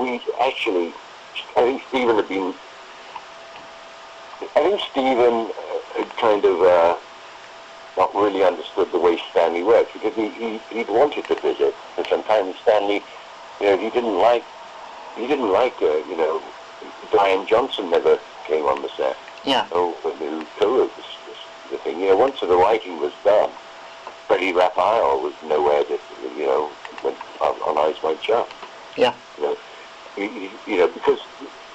we actually, I think Stephen had been, I think Stephen had kind of not really understood the way Stanley works, because he'd wanted to visit for some time, and Stanley, he didn't like, Diane Johnson never came on the set. Yeah. So who co-wrote the thing, once the writing was done, Freddie Raphael was nowhere to, went on Eyes Wide Shut. Yeah. Because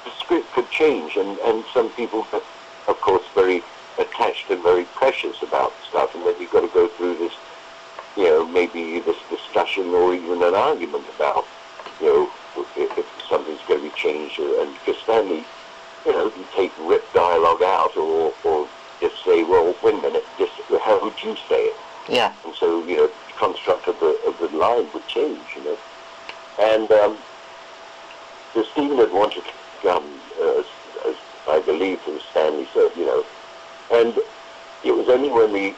the script could change, and some people are, of course, very attached and very precious about stuff, and then you've got to go through this, maybe this discussion or even an argument about, if something's going to be changed, and because Stanley, you take rip dialogue out, or just say, well, wait a minute, how would you say it? Yeah. And so, the construct of the line would change, And so Stephen had wanted to come, as I believe as Stanley said, and it was only when we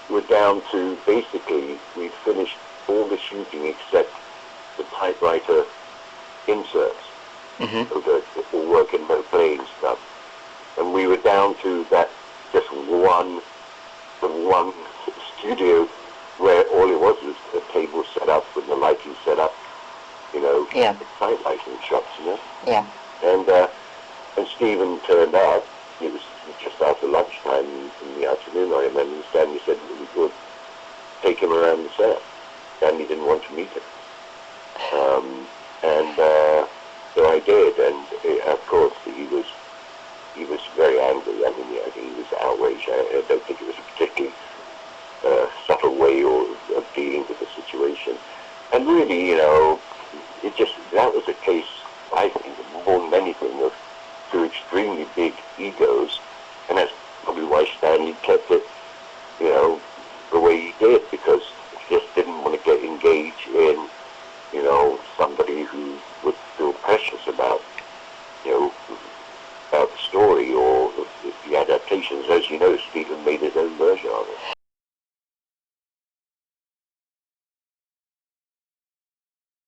were down to, basically, we'd finished all the shooting except the typewriter inserts, so the all work and no play and stuff. And we were down to that, just one studio where all it was a table set up with the lighting set up, yeah. Tight lighting shots, Yeah. And Stephen turned up. It was just after lunchtime in the afternoon, I remember, and Stanley said we would take him around the set. Stanley didn't want to meet him. So I did, and of course he was very angry. I think he was outraged. I don't think it was a particularly subtle way of dealing with the situation. And really, that was a case, I think, more than anything, of two extremely big egos, and that's probably why Stanley kept it, the way he did, because he just didn't want to get engaged in, somebody who would feel precious about, about the story or the adaptations. As you know, Stephen made his own version of it.